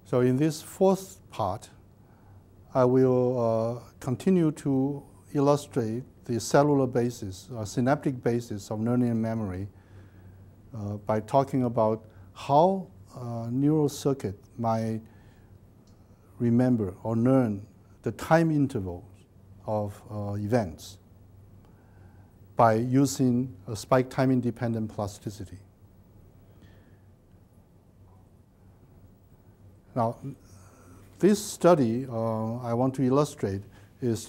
So in this fourth part, I will continue to illustrate the cellular basis, synaptic basis of learning and memory by talking about how neural circuit might remember or learn the time intervals of events by using a spike time-independent plasticity. Now, this study I want to illustrate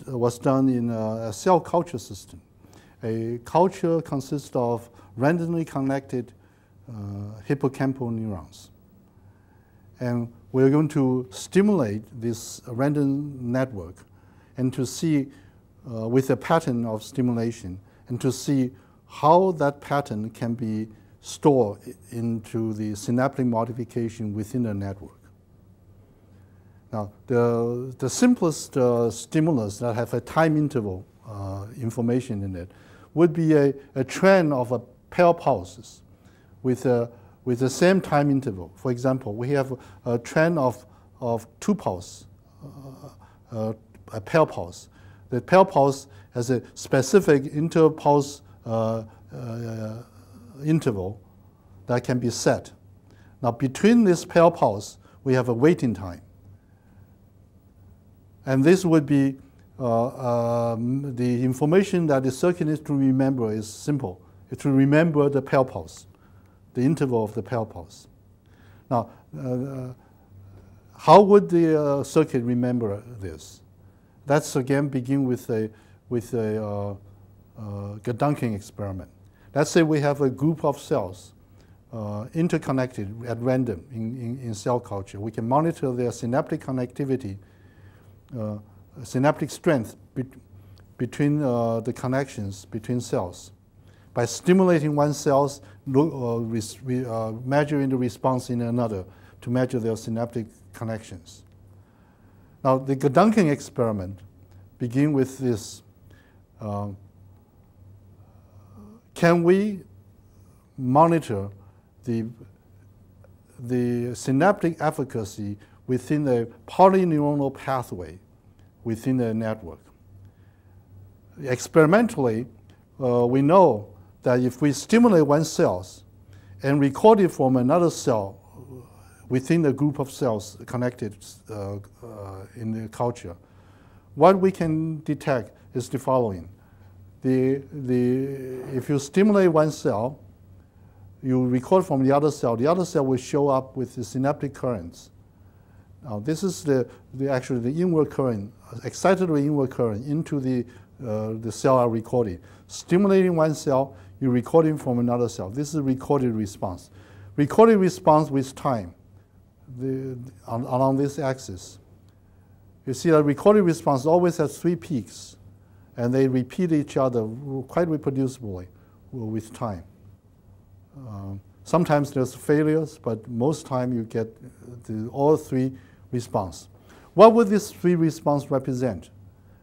was done in a cell culture system. A culture consists of randomly connected hippocampal neurons. And we're going to stimulate this random network and to see with a pattern of stimulation and to see how that pattern can be stored into the synaptic modification within the network. Now, the simplest stimulus that have a time interval information in it would be a trend of a pair pulses with the same time interval. For example, we have a trend of 2 pulse, a pair pulse. The pair pulse has a specific inter-pulse interval that can be set. Now, between this pair pulse, we have a waiting time. And this would be the information that the circuit needs to remember is simple. It's to remember the pair pulse, the interval of the pair pulse. Now, how would the circuit remember this? That's again begin with a Gedanken experiment. Let's say we have a group of cells interconnected at random in cell culture. We can monitor their synaptic connectivity, synaptic strength between the connections between cells. By stimulating one cell, measuring the response in another to measure their synaptic connections. Now, the Gedanken experiment begins with this. Can we monitor the synaptic efficacy within a polyneuronal pathway within the network? Experimentally, we know that if we stimulate one cell and record it from another cell within a group of cells connected in the culture, what we can detect is the following. If you stimulate one cell, you record from the other cell will show up with the synaptic currents. Now, this is actually the inward current, excitatory inward current into the cell are recorded. Stimulating one cell, you're recording from another cell. This is a recorded response. Recorded response with time along this axis. You see that recorded response always has 3 peaks, and they repeat each other quite reproducibly with time. Sometimes there's failures, but most time you get all 3 response. What would this 3 response represent?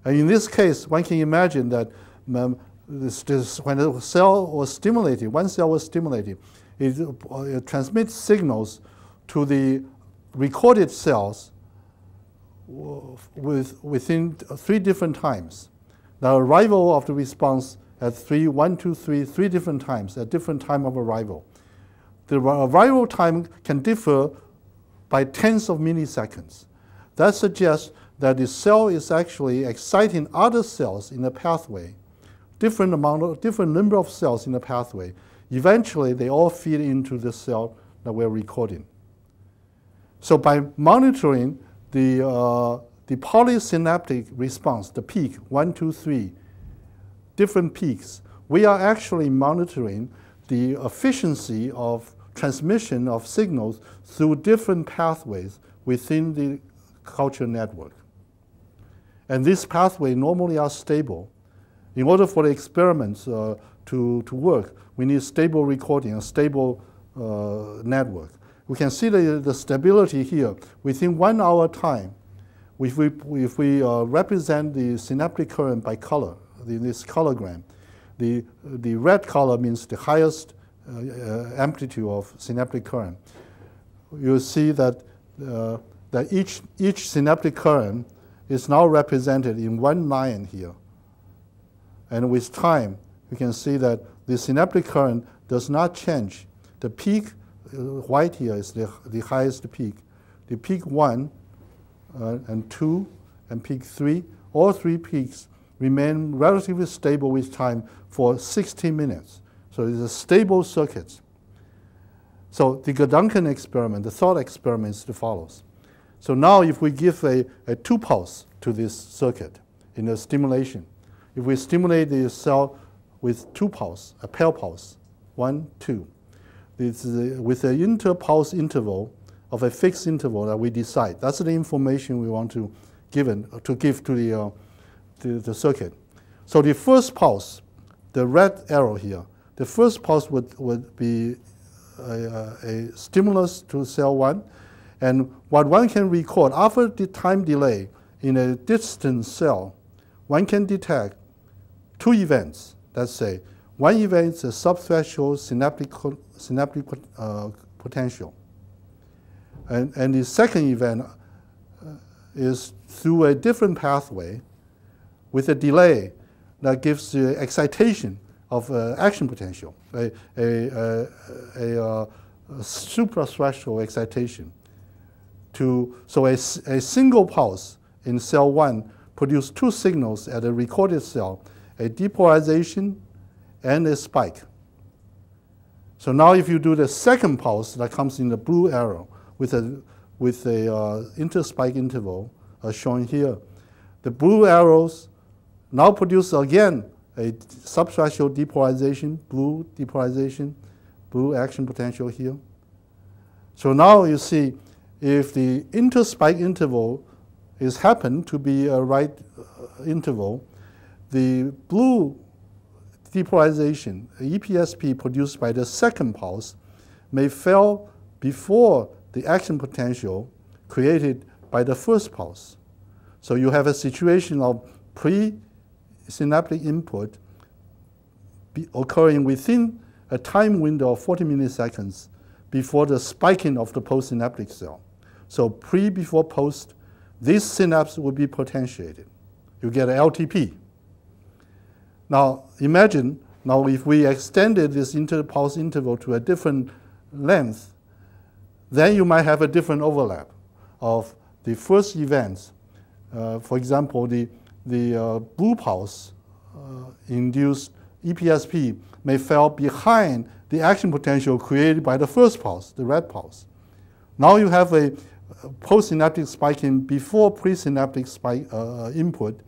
And in this case, one can imagine that when a cell was stimulated, one cell was stimulated, it transmits signals to the recorded cells within 3 different times. The arrival of the response at 1, 2, 3 different times, at different time of arrival. The arrival time can differ by tens of milliseconds. That suggests that the cell is actually exciting other cells in the pathway, different number of cells in the pathway. Eventually, they all feed into the cell that we're recording. So by monitoring the polysynaptic response, the peak, 1, 2, 3, different peaks, we are actually monitoring the efficiency of transmission of signals through different pathways within the culture network. And these pathways normally are stable. In order for the experiments to work, we need stable recording, a stable network. We can see the stability here. Within 1 hour time, if we represent the synaptic current by color, this cologram, the red color means the highest amplitude of synaptic current. You'll see that that each synaptic current is now represented in one line here. And with time, you can see that the synaptic current does not change. The peak, white here, is the highest peak. The peak 1 and 2 and peak 3, all three peaks remain relatively stable with time for 60 minutes. So it's a stable circuit. So the Gedanken experiment, the thought experiment is the follows. So now if we give a 2-pulse to this circuit in a stimulation, if we stimulate the cell with 2 pulse, a pair pulse, 1, 2, this is with an interpulse interval of a fixed interval that we decide. That's the information we want to give to the circuit. So the first pulse, the red arrow here, the first pulse would be a stimulus to cell 1. And what one can record, after the time delay in a distant cell, one can detect 2 events. Let's say one event is a subthreshold synaptic potential. And the second event is through a different pathway with a delay that gives the excitation of action potential, a suprathreshold excitation. So a single pulse in cell 1 produces 2 signals at a recorded cell, a depolarization and a spike. So now if you do the second pulse that comes in the blue arrow with a interspike interval as shown here, the blue arrows now produce again a subthreshold depolarization, blue action potential here. So now you see if the interspike interval is happened to be a right interval, the blue depolarization, EPSP produced by the second pulse, may fail before the action potential created by the first pulse. So you have a situation of pre-synaptic input occurring within a time window of 40 milliseconds before the spiking of the postsynaptic cell. So before post, this synapse will be potentiated. You get an LTP. Now imagine, if we extended this interpulse interval to a different length, then you might have a different overlap of the first events. For example, the blue pulse induced EPSP may fall behind the action potential created by the first pulse, the red pulse. Now you have a postsynaptic spiking before presynaptic spike input.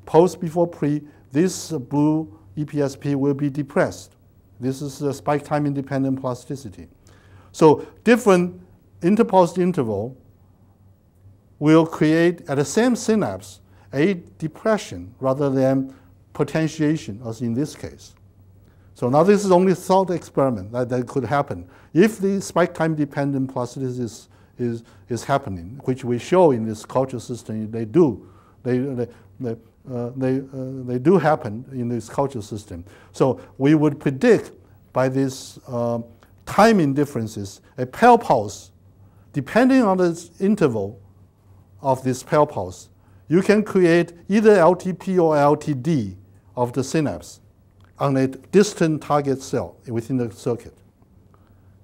Post before pre, this blue EPSP will be depressed. This is a spike time independent plasticity. So different interpulse interval will create at the same synapse a depression rather than potentiation, as in this case. So now this is only a thought experiment that could happen. If the spike time dependent plasticity is happening, which we show in this culture system, they do happen in this culture system. So we would predict by this timing differences, a pale pulse, depending on the interval of this pale pulse, you can create either LTP or LTD of the synapse on a distant target cell within the circuit.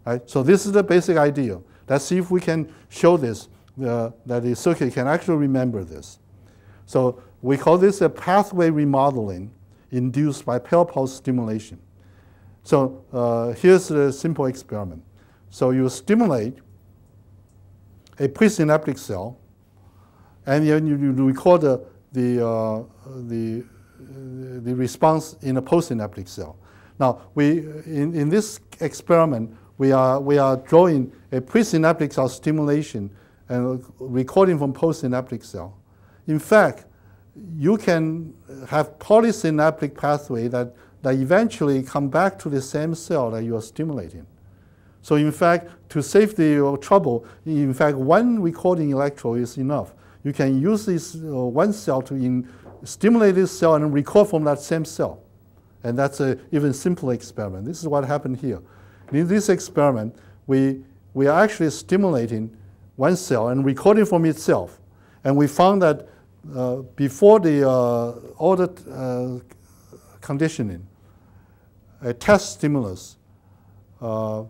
Right? So this is the basic idea. Let's see if we can show this, that the circuit can actually remember this. So we call this a pathway remodeling induced by pale pulse stimulation. So here's a simple experiment. So you stimulate a presynaptic cell, and then you record the response in a postsynaptic cell. Now, in this experiment, we are drawing a presynaptic cell stimulation and recording from postsynaptic cell. In fact, you can have polysynaptic pathway that eventually come back to the same cell that you are stimulating. So in fact, to save the trouble, in fact, one recording electrode is enough. You can use this one cell to stimulate this cell and record from that same cell. And that's an even simpler experiment. This is what happened here. In this experiment, we are actually stimulating one cell and recording from itself. And we found that before the all the conditioning, a test stimulus, a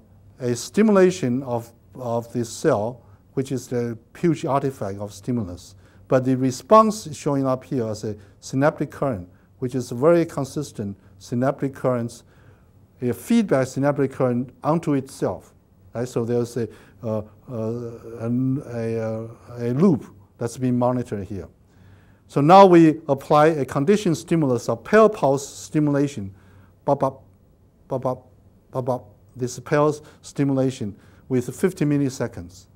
stimulation of this cell, which is the huge artifact of stimulus. But the response is showing up here as a synaptic current, which is a very consistent synaptic currents, a feedback synaptic current onto itself. Right? So there's a loop that's being monitored here. So now we apply a conditioned stimulus of pale pulse stimulation, bop, bop, bop, bop, bop, bop. This pulse stimulation with 50 milliseconds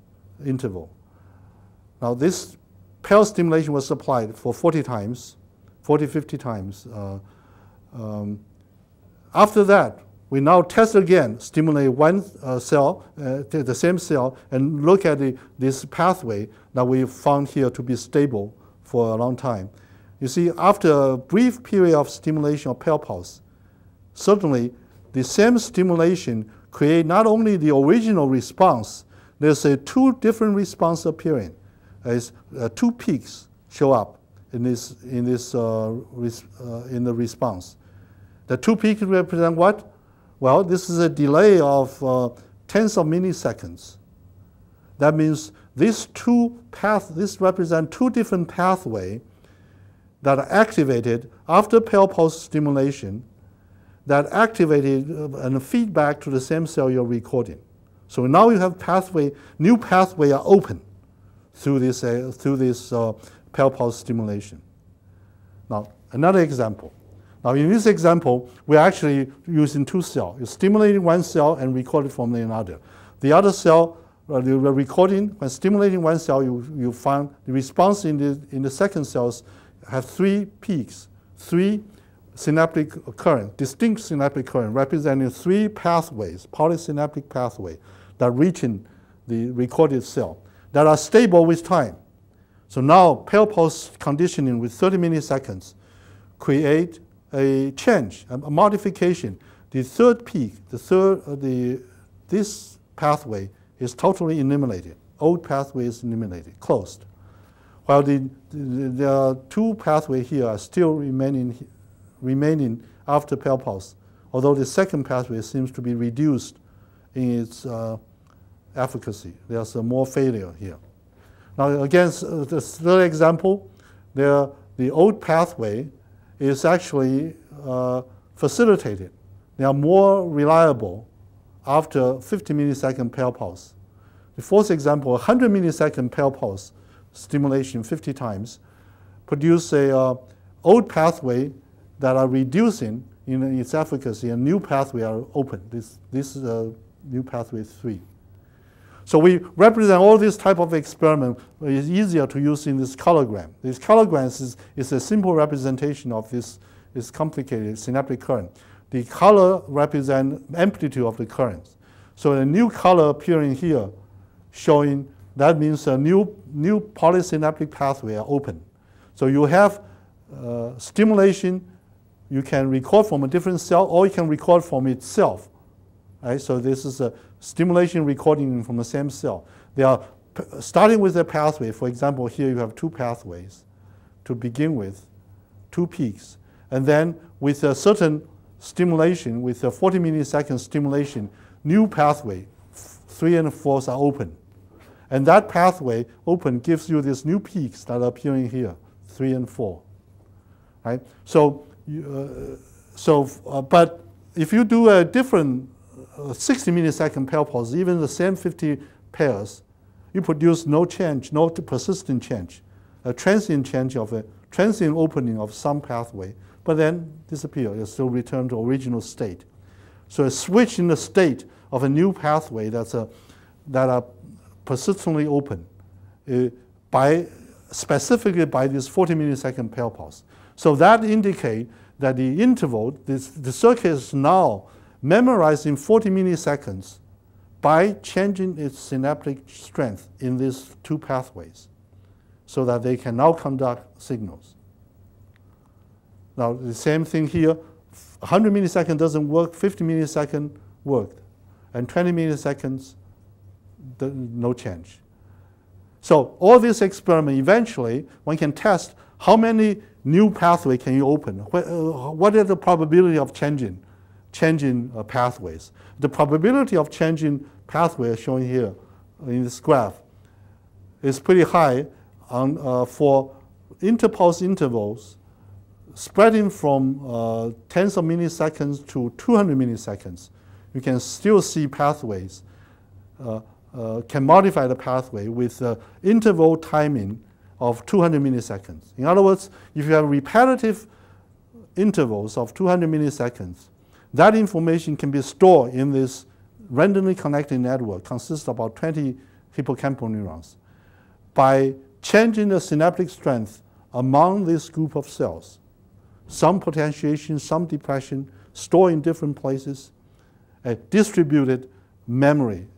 interval. Now this pulse stimulation was applied for 40 times, 40, 50 times. After that, we now test again, stimulate one cell, the same cell, and look at this pathway that we found here to be stable for a long time. You see, after a brief period of stimulation of pale pulse, certainly the same stimulation create not only the original response, there's two different responses appearing. As two peaks show up in the response. The two peaks represent what? Well, this is a delay of tens of milliseconds. That means this represents two different pathways that are activated after pale pulse stimulation, that activated and feedback to the same cell you're recording. So now you have new pathway are open through this pale pulse stimulation. Now, another example. Now, in this example, we're actually using two cells. You're stimulating one cell and recording from another. The other cell, you're recording, when stimulating one cell, you find the response in the second cells have three peaks, three synaptic current, distinct synaptic current, representing three pathways, polysynaptic pathway, that reach in the recorded cell, that are stable with time. So now, pale pulse conditioning with 30 milliseconds create a change, a modification. The third peak, this pathway is totally eliminated. Old pathway is eliminated, closed. While the two pathways here are still remaining after pale pulse, although the second pathway seems to be reduced in its efficacy. There's more failure here. Now, again, the third example, the old pathway is actually facilitated. They are more reliable after 50 millisecond pale pulse. The fourth example, 100 millisecond pale pulse stimulation 50 times produce a old pathway that are reducing in its efficacy, and new pathway are open. This is a new pathway 3. So we represent all this type of experiment. It's easier to use in this cologram. This cologram is a simple representation of this complicated synaptic current. The color represents amplitude of the current. So a new color appearing here, showing that means a new polysynaptic pathway are open. So you have stimulation. You can record from a different cell, or you can record from itself. Right? So this is a stimulation recording from the same cell. They are starting with a pathway. For example, here you have two pathways to begin with, two peaks. And then with a certain stimulation, with a 40 millisecond stimulation, new pathway, 3 and 4 are open. And that pathway open gives you these new peaks that are appearing here, 3 and 4. Right? So, but if you do a different 60 millisecond pale pulse, even the same 50 pairs, you produce no change, no persistent change, a transient change of a transient opening of some pathway, but then disappear. It still return to original state. So a switch in the state of a new pathway that are persistently open, specifically by this 40 millisecond pale pulse. So that indicates that the interval, the circuit is now memorized in 40 milliseconds by changing its synaptic strength in these two pathways, so that they can now conduct signals. Now, the same thing here, 100 milliseconds doesn't work, 50 milliseconds worked, and 20 milliseconds, no change. So all this experiment, eventually, one can test how many new pathways can you open. What is the probability of changing pathways? The probability of changing pathways shown here in this graph is pretty high for interpulse intervals spreading from tens of milliseconds to 200 milliseconds. You can still see pathways, can modify the pathway with interval timing of 200 milliseconds. In other words, if you have repetitive intervals of 200 milliseconds, that information can be stored in this randomly connected network, consists of about 20 hippocampal neurons. By changing the synaptic strength among this group of cells, some potentiation, some depression, stored in different places, a distributed memory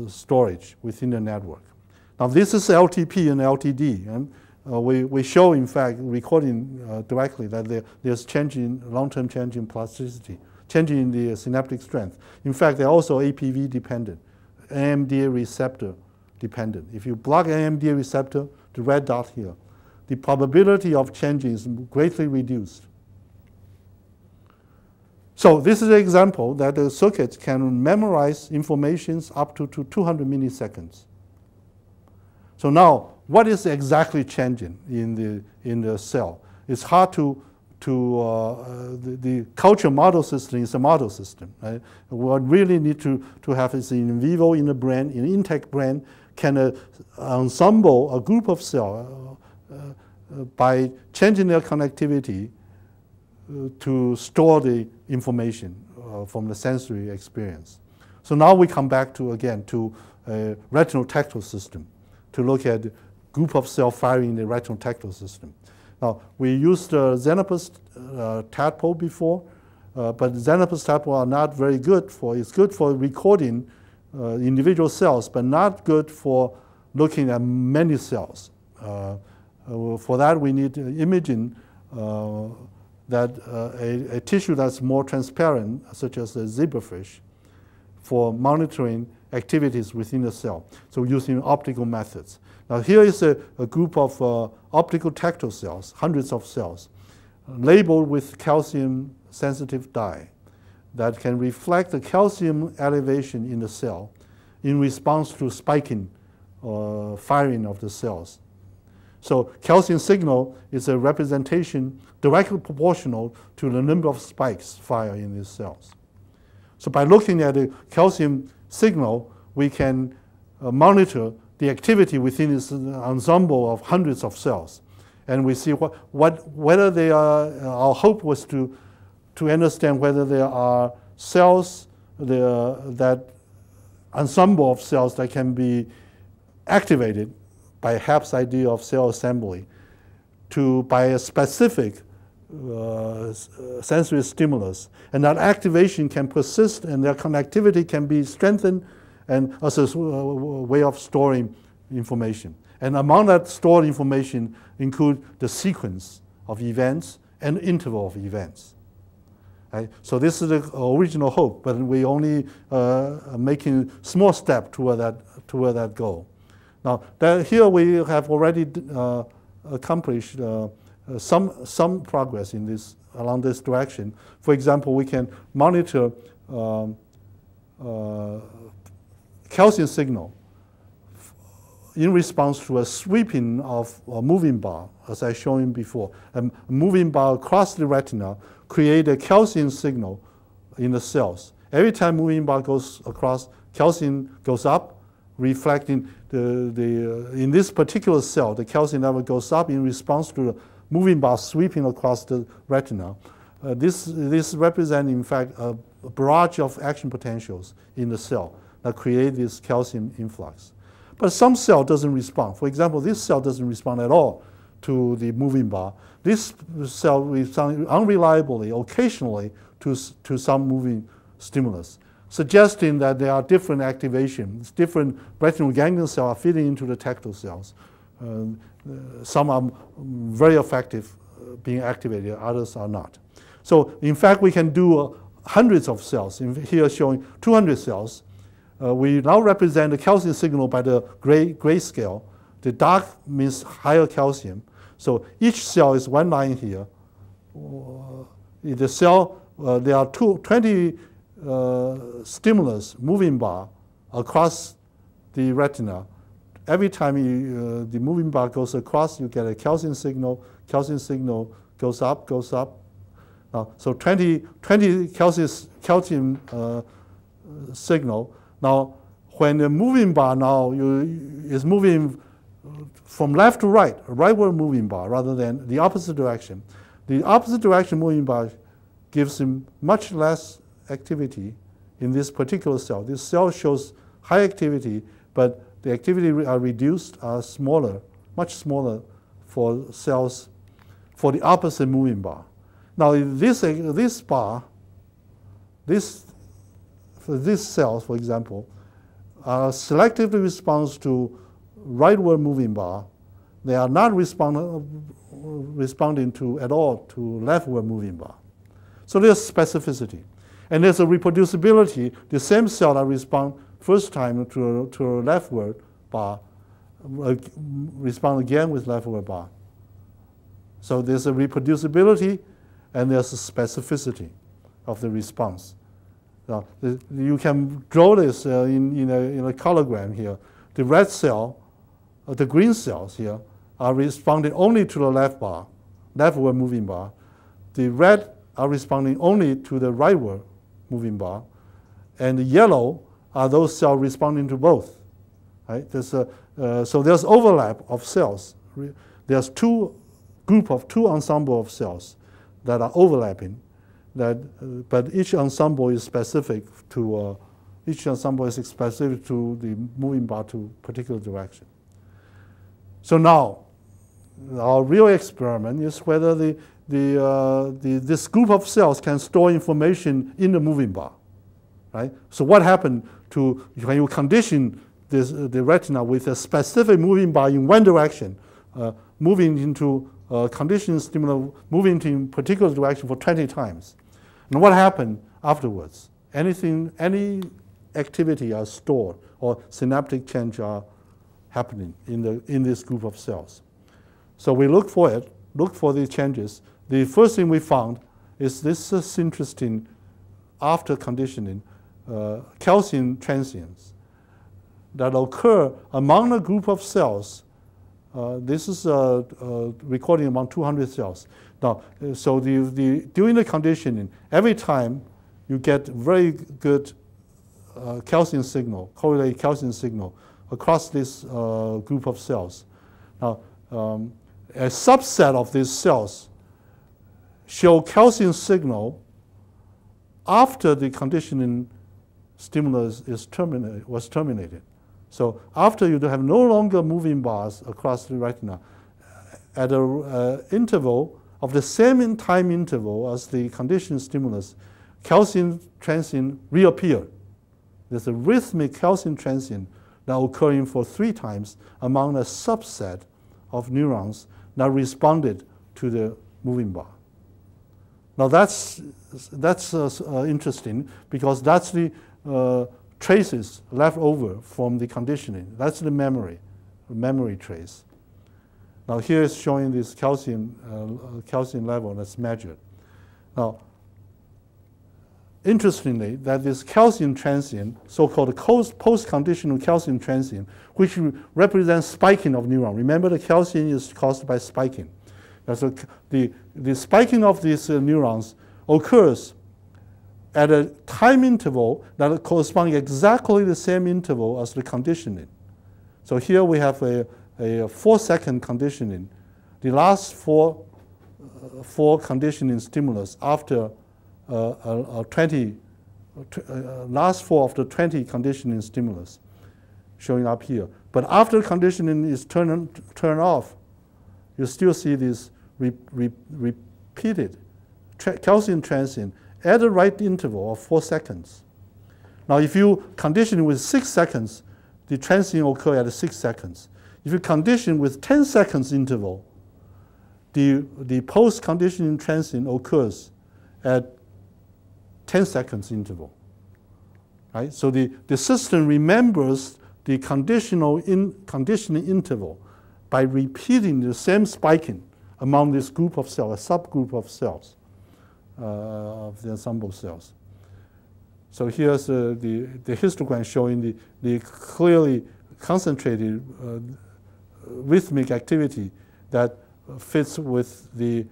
storage within the network. Now this is LTP and LTD, and we show, in fact, recording directly that there's long-term change in plasticity, changing in the synaptic strength. In fact, they're also APV dependent, NMDA receptor dependent. If you block NMDA receptor, the red dot here, the probability of changing is greatly reduced. So this is an example that the circuit can memorize informations up to 200 milliseconds. So now, what is exactly changing in the cell? It's hard the culture model system is a model system. Right? What we really need to have is in vivo in the brain, in intact brain, can ensemble a group of cells by changing their connectivity to store the information from the sensory experience. So now we come back to a retinal tactile system to look at group of cell firing in the retinal tactile system. Now, we used Xenopus tadpole before, but Xenopus tadpole are not very good it's good for recording individual cells, but not good for looking at many cells. For that, we need imaging a tissue that's more transparent, such as a zebrafish, for monitoring activities within the cell, so using optical methods. Now here is a group of optical tactile cells, hundreds of cells, labeled with calcium-sensitive dye that can reflect the calcium elevation in the cell in response to spiking or firing of the cells. So calcium signal is a representation directly proportional to the number of spikes fired in these cells. So by looking at the calcium signal, we can monitor the activity within this ensemble of hundreds of cells. And we see whether they are, our hope was to understand whether there are cells, that ensemble of cells that can be activated by Hepp's idea of cell assembly by a specific sensory stimulus. And that activation can persist and their connectivity can be strengthened and as a way of storing information. And among that stored information include the sequence of events and interval of events. Right? So this is the original hope, but we only making small step toward that goal. Now, here we have already accomplished some progress along this direction. For example, we can monitor calcium signal in response to a sweeping of a moving bar, as I showed you before. A moving bar across the retina creates a calcium signal in the cells. Every time moving bar goes across, calcium goes up, reflecting in this particular cell, the calcium level goes up in response to the moving bar sweeping across the retina. This represents, in fact, a barrage of action potentials in the cell that create this calcium influx. But some cell doesn't respond. For example, this cell doesn't respond at all to the moving bar. This cell responds unreliably, occasionally, to some moving stimulus, suggesting that there are different activations. Different retinal ganglion cells are feeding into the tactile cells. Some are very effective being activated, others are not. So in fact, we can do hundreds of cells. Here showing 200 cells we now represent the calcium signal by the gray scale. The dark means higher calcium. So each cell is one line here. In the cell, there are 20 stimulus moving bar across the retina. Every time the moving bar goes across, you get a calcium signal. Calcium signal goes up, goes up. So 20 calcium signal. Now, when the moving bar now is moving from left to right, a rightward moving bar rather than the opposite direction. The opposite direction moving bar gives him much less activity in this particular cell. This cell shows high activity, but the activity are reduced, are smaller, much smaller for cells for the opposite moving bar. Now, this bar, for these cells, for example, selectively responds to rightward moving bar. They are not responding to at all to leftward moving bar. So there's specificity. And there's a reproducibility. The same cell that respond first time to a leftward bar respond again with leftward bar. So there's a reproducibility and there's a specificity of the response. Now, you can draw this in a cologram here. The red cell, the green cells here, are responding only to the leftward moving bar. The red are responding only to the rightward moving bar. And the yellow are those cells responding to both. Right? So there's overlap of cells. There's two ensemble of cells that are overlapping. But each ensemble is specific to the moving bar to particular direction. So now, our real experiment is whether this group of cells can store information in the moving bar, right? So what happened when you condition the retina with a specific moving bar in one direction, moving into conditioned stimulus, moving in particular direction for 20 times? And what happened afterwards? Any activity are stored or synaptic change are happening in this group of cells. So we look for these changes. The first thing we found is this interesting, after conditioning, calcium transients that occur among a group of cells. This is a recording among 200 cells. Now, so during the conditioning, every time you get very good calcium signal, correlated calcium signal across this group of cells. Now, a subset of these cells show calcium signal after the conditioning stimulus was terminated. So after you have no longer moving bars across the retina, at an interval of the same time interval as the conditioned stimulus, calcium transient reappeared. There's a rhythmic calcium transient now occurring for 3 times among a subset of neurons that responded to the moving bar. Now that's interesting because that's the traces left over from the conditioning. That's the memory trace. Now here is showing this calcium level that's measured. Now, interestingly, that this calcium transient, so-called post-conditional calcium transient, which represents spiking of neuron. Remember, the calcium is caused by spiking. So the spiking of these neurons occurs at a time interval that corresponds exactly the same interval as the conditioning. So here we have a 4-second conditioning. The last four conditioning stimulus after last 4 of the 20 conditioning stimulus showing up here. But after conditioning is turned off, you still see this repeated calcium transient at the right interval of 4 seconds. Now, if you condition with 6 seconds, the transient occurs at 6 seconds. If you condition with 10 seconds interval, the post-conditioning transient occurs at 10 seconds interval. right? So the system remembers the conditioning interval by repeating the same spiking among this group of cells, a subgroup of cells, of the ensemble cells. So here's the histogram showing the clearly concentrated rhythmic activity that fits with the,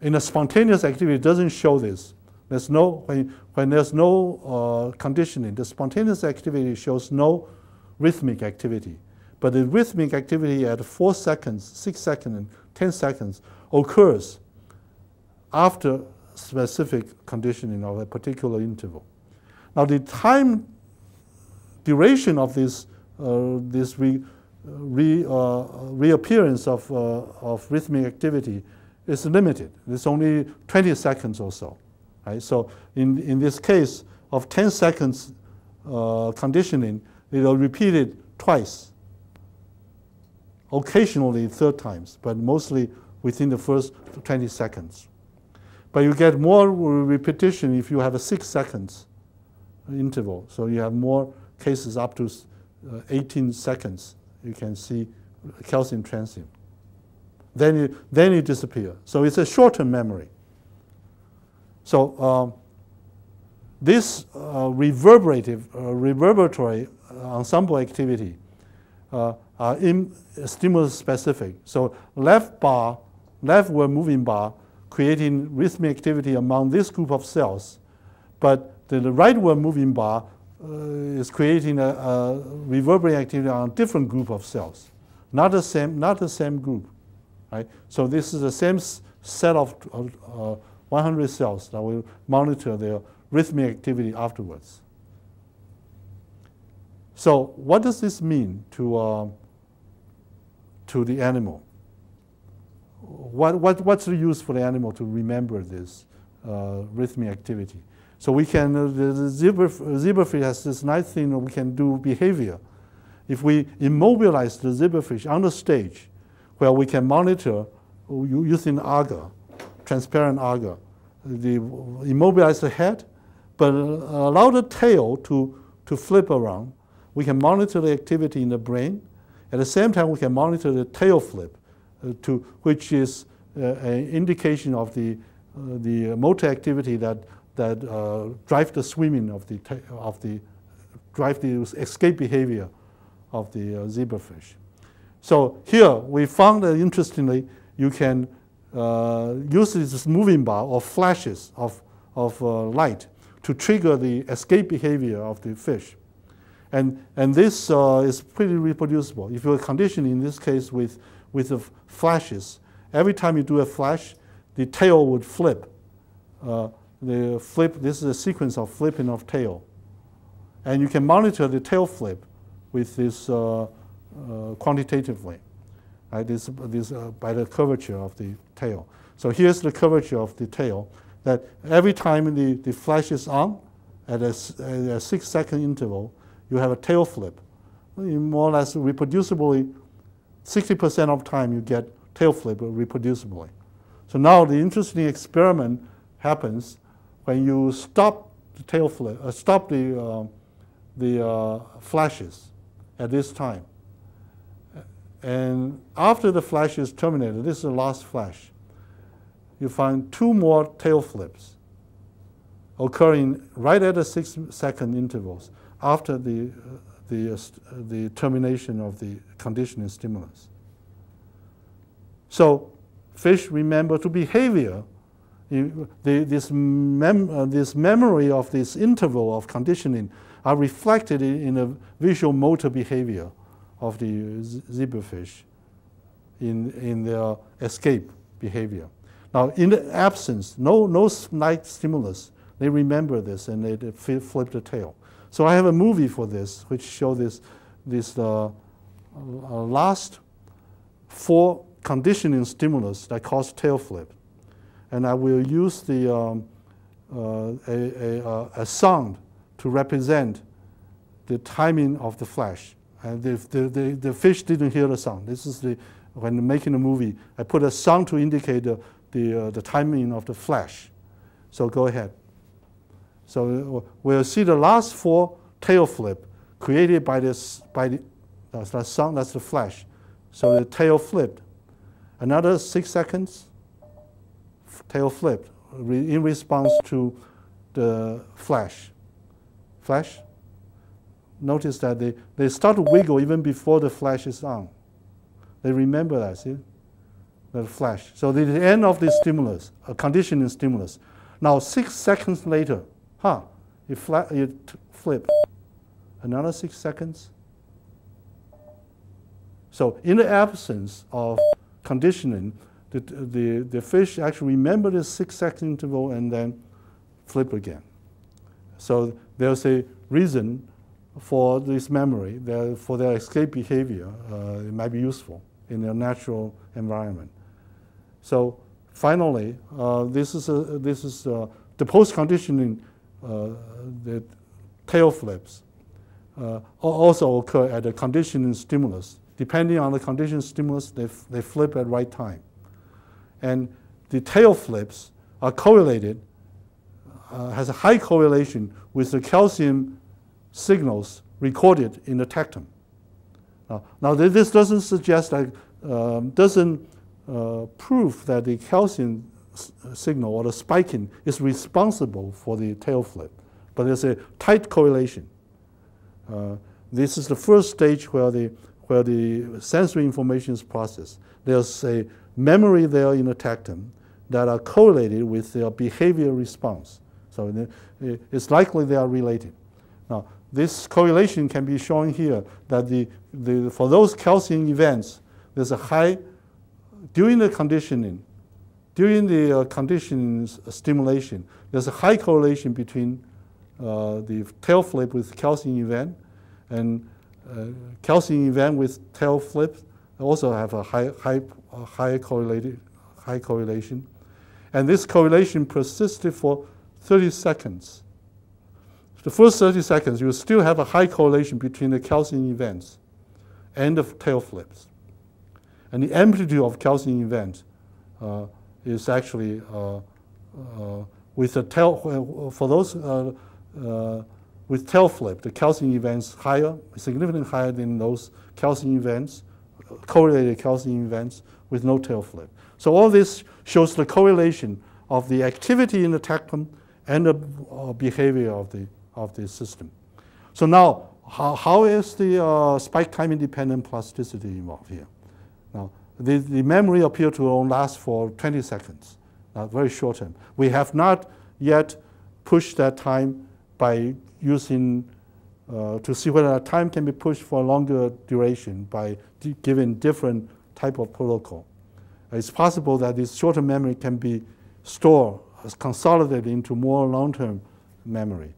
in a spontaneous activity, it doesn't show this. There's no, when there's no conditioning, the spontaneous activity shows no rhythmic activity. But the rhythmic activity at 4 seconds, 6 seconds, and 10 seconds occurs after specific conditioning of a particular interval. Now the time duration of this, reappearance of rhythmic activity is limited. It's only 20 seconds or so. Right? So in this case of 10 seconds conditioning, it'll repeat it twice, occasionally 3 times, but mostly within the first 20 seconds. But you get more repetition if you have a 6 seconds interval. So you have more cases up to 18 seconds. You can see calcium transient. Then it disappears. So it's a short-term memory. So this reverberatory ensemble activity are stimulus specific. So leftward moving bar creating rhythmic activity among this group of cells, but the rightward moving bar is creating a reverberating activity on a different group of cells, not the same group, right? So this is the same set of 100 cells that will monitor their rhythmic activity afterwards. So what does this mean to the animal? What's the use for the animal to remember this rhythmic activity? So we can, the zebrafish has this nice thing that we can do behavior. If we immobilize the zebrafish on the stage, where we can monitor using agar, transparent agar, immobilize the head, but allow the tail to flip around. We can monitor the activity in the brain. At the same time, we can monitor the tail flip, which is an indication of the motor activity that drive the swimming drive the escape behavior of the zebrafish. So here we found that interestingly, you can use this moving bar or flashes of light to trigger the escape behavior of the fish. And this is pretty reproducible. If you're conditioned in this case with the flashes, every time you do a flash, the tail would flip. This is a sequence of flipping of tail. And you can monitor the tail flip with this quantitatively, right? This by the curvature of the tail. So here's the curvature of the tail, that every time the flash is on at a 6-second interval, you have a tail flip. More or less reproducibly, 60% of the time you get tail flip reproducibly. So now the interesting experiment happens when you stop the tail flip, stop the flashes at this time. And after the flash is terminated, this is the last flash, you find 2 more tail flips occurring right at the 6-second intervals after the termination of the conditioning stimulus. So fish remember to behavior. This memory of this interval of conditioning are reflected in a visual motor behavior of the zebrafish in their escape behavior. Now, in the absence, no light stimulus, they remember this and they flip the tail. So I have a movie for this, which shows this last 4 conditioning stimulus that cause tail flip. And I will use a sound to represent the timing of the flash. And the fish didn't hear the sound. This is when making the movie, I put a sound to indicate the timing of the flash. So go ahead. So we'll see the last 4 tail flip created by that's the sound, that's the flash. So the tail flipped. Another 6 seconds, tail flipped in response to the flash. Flash. Notice that they start to wiggle even before the flash is on. They remember that, see? The flash. So the end of the stimulus, a conditioning stimulus. Now 6 seconds later, it flipped. Another 6 seconds. So in the absence of conditioning, the fish actually remember the 6-second interval and then flip again. So there's a reason for this memory, for their escape behavior. It might be useful in their natural environment. So finally, this is the post-conditioning, the tail flips also occur at the conditioning stimulus. Depending on the conditioning stimulus, they flip at right time. And the tail flips are correlated, has a high correlation with the calcium signals recorded in the tectum. Now this doesn't suggest that, doesn't prove that the calcium signal or the spiking is responsible for the tail flip, but there's a tight correlation. This is the first stage where the sensory information is processed. There's a memory there in the tectum that are correlated with their behavior response. So it's likely they are related. Now, this correlation can be shown here that for those calcium events, there's a high, during the conditioning stimulation, there's a high correlation between the tail flip with calcium event and calcium event with tail flip also have a high correlation. And this correlation persisted for 30 seconds. The first 30 seconds, you still have a high correlation between the calcium events and the tail flips. And the amplitude of calcium events is actually with the tail, for those with tail flip, the calcium events higher, significantly higher than those calcium events, correlated calcium events with no tail flip. So all this shows the correlation of the activity in the tectum and the behavior of the system. So now, how is the spike time independent plasticity involved here? Now, the memory appears to only last for 20 seconds, very short term. We have not yet pushed that time by using, to see whether that time can be pushed for a longer duration by giving different type of protocol. It's possible that this shorter memory can be stored, consolidated into more long-term memory.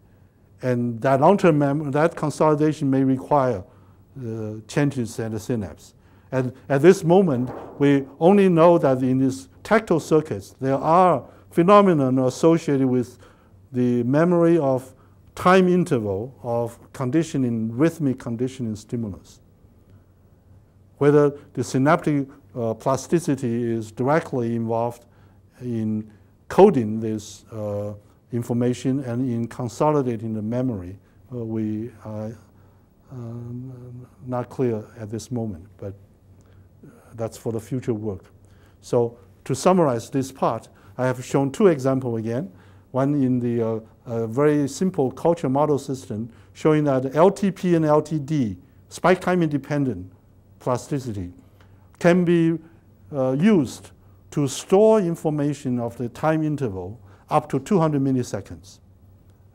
And that long-term memory, that consolidation may require changes in the synapse. And at this moment, we only know that in these tactile circuits, there are phenomena associated with the memory of time interval of conditioning, rhythmic conditioning stimulus. Whether the synaptic plasticity is directly involved in coding this information and in consolidating the memory, we are not clear at this moment, but that's for the future work. So to summarize this part, I have shown 2 examples again. One in the very simple culture model system showing that LTP and LTD, spike time independent plasticity, can be used to store information of the time interval up to 200 milliseconds.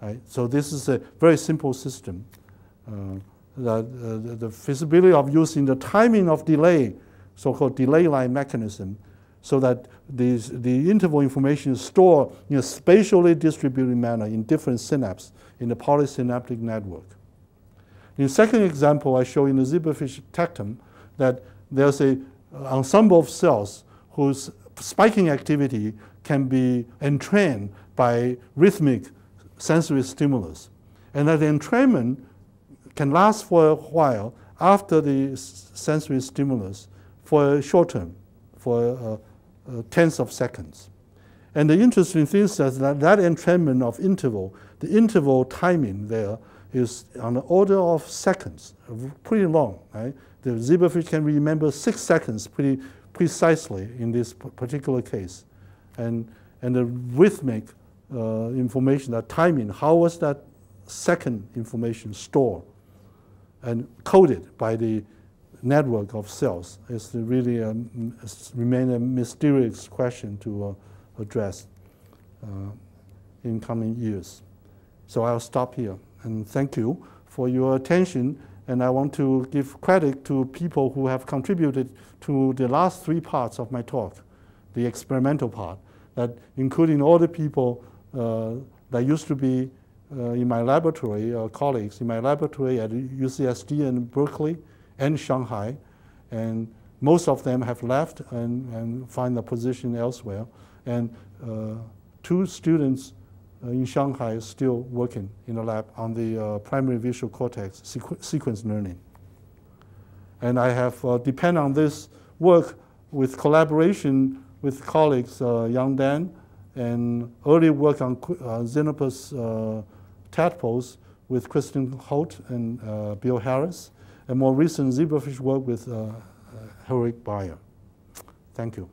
Right? So this is a very simple system. The feasibility of using the timing of delay, so-called delay line mechanism, so that the interval information is stored in a spatially distributed manner in different synapses in the polysynaptic network. In the second example, I show in the zebrafish tectum that there's an ensemble of cells whose spiking activity can be entrained by rhythmic sensory stimulus. And that the entrainment can last for a while after the sensory stimulus for a short term, for tenths of seconds. And the interesting thing is that entrainment of interval the interval timing there is on the order of seconds, pretty long, right? The zebrafish can remember 6 seconds pretty precisely in this particular case. And the rhythmic information, that timing, how was that second information stored and coded by the network of cells is really remain a mysterious question to address in coming years. So I'll stop here and thank you for your attention. And I want to give credit to people who have contributed to the last 3 parts of my talk, the experimental part, that including all the people that used to be in my laboratory, colleagues in my laboratory at UCSD and Berkeley and Shanghai. And most of them have left and find a position elsewhere. And 2 students in Shanghai are still working in the lab on the primary visual cortex sequence learning. And I have depend on this work with collaboration with colleagues Yang Dan and early work on Xenopus tadpoles with Kristen Holt and Bill Harris, and more recent zebrafish work with Henrik Bayer. Thank you.